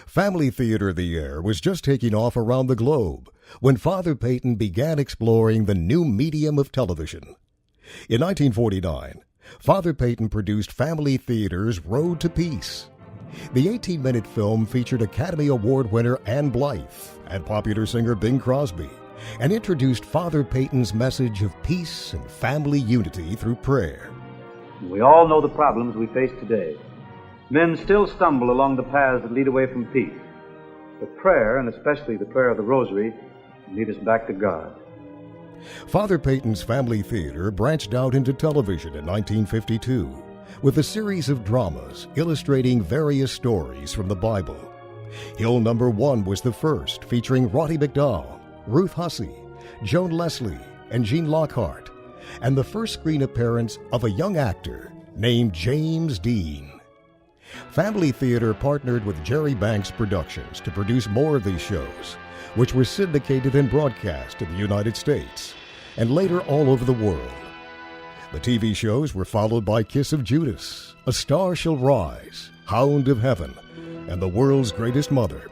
Family Theater of the Air was just taking off around the globe when Father Peyton began exploring the new medium of television. In 1949, Father Peyton produced Family Theater's Road to Peace. The 18-minute film featured Academy Award winner Ann Blythe and popular singer Bing Crosby, and introduced Father Peyton's message of peace and family unity through prayer. We all know the problems we face today. Men still stumble along the paths that lead away from peace. But prayer, and especially the prayer of the Rosary, lead us back to God. Father Peyton's Family Theater branched out into television in 1952 with a series of dramas illustrating various stories from the Bible. Hill Number 1 was the first, featuring Roddy McDowell, Ruth Hussey, Joan Leslie, and Jean Lockhart, and the first screen appearance of a young actor named James Dean. Family Theater partnered with Jerry Banks Productions to produce more of these shows, which were syndicated and broadcast in the United States, and later all over the world. The TV shows were followed by Kiss of Judas, A Star Shall Rise, Hound of Heaven, and The World's Greatest Mother.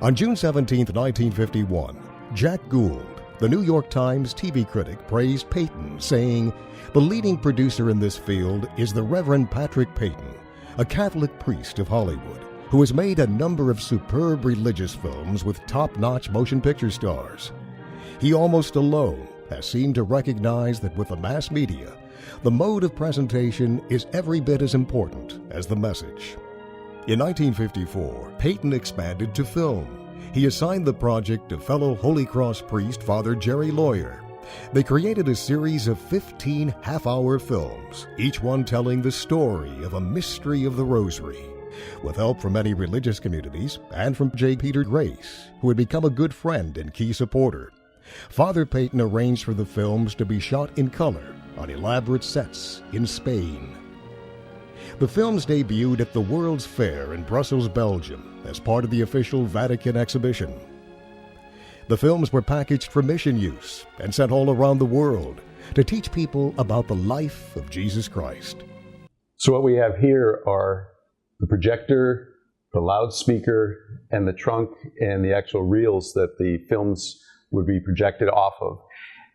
On June 17, 1951, Jack Gould, the New York Times TV critic, praised Peyton, saying, "The leading producer in this field is the Reverend Patrick Peyton, a Catholic priest of Hollywood, who has made a number of superb religious films with top-notch motion picture stars. He almost alone has seemed to recognize that with the mass media, the mode of presentation is every bit as important as the message." In 1954, Peyton expanded to film. He assigned the project to fellow Holy Cross priest Father Jerry Lawyer. They created a series of 15 half-hour films, each one telling the story of a mystery of the Rosary, with help from many religious communities and from J. Peter Grace, who had become a good friend and key supporter. Father Peyton arranged for the films to be shot in color on elaborate sets in Spain. The films debuted at the World's Fair in Brussels, Belgium, as part of the official Vatican exhibition. The films were packaged for mission use and sent all around the world to teach people about the life of Jesus Christ. So what we have here are the projector, the loudspeaker, and the trunk, and the actual reels that the films would be projected off of.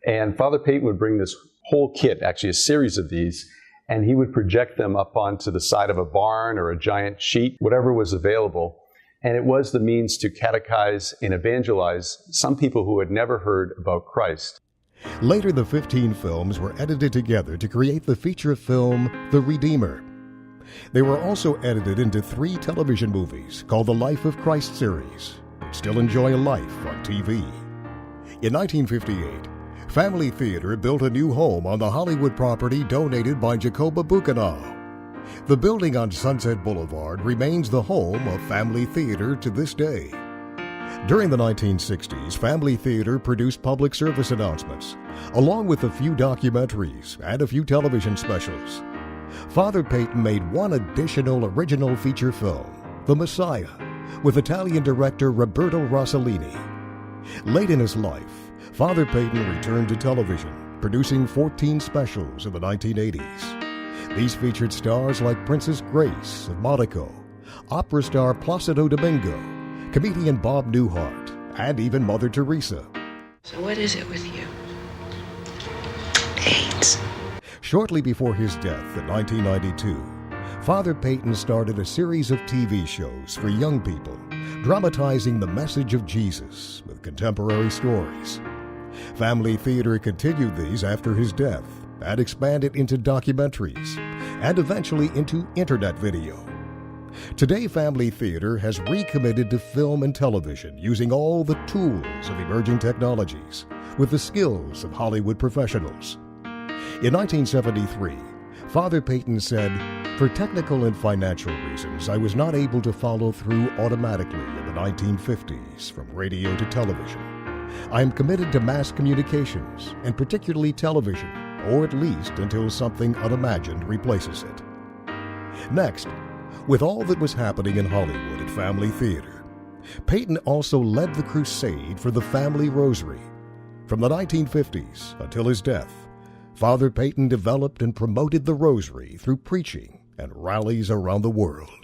And Father Peyton would bring this whole kit, actually a series of these, and he would project them up onto the side of a barn or a giant sheet, whatever was available. And it was the means to catechize and evangelize some people who had never heard about Christ. Later, the 15 films were edited together to create the feature film The Redeemer. They were also edited into 3 television movies called the Life of Christ series, which still enjoy a life on TV. In 1958, Family Theater built a new home on the Hollywood property donated by Jacoba Buchanau. The building on Sunset Boulevard remains the home of Family Theater to this day. During the 1960s, Family Theater produced public service announcements, along with a few documentaries and a few television specials. Father Peyton made one additional original feature film, The Messiah, with Italian director Roberto Rossellini. Late in his life, Father Peyton returned to television, producing 14 specials in the 1980s. These featured stars like Princess Grace of Monaco, opera star Placido Domingo, comedian Bob Newhart, and even Mother Teresa. So what is it with you? AIDS. Shortly before his death in 1992, Father Peyton started a series of TV shows for young people, dramatizing the message of Jesus with contemporary stories. Family Theater continued these after his death and expanded into documentaries and eventually into internet video. Today, Family Theater has recommitted to film and television using all the tools of emerging technologies with the skills of Hollywood professionals. In 1973, Father Peyton said, "For technical and financial reasons, I was not able to follow through automatically in the 1950s from radio to television. I am committed to mass communications, and particularly television, or at least until something unimagined replaces it." Next, with all that was happening in Hollywood at Family Theater, Peyton also led the crusade for the family rosary. From the 1950s until his death, Father Peyton developed and promoted the rosary through preaching and rallies around the world.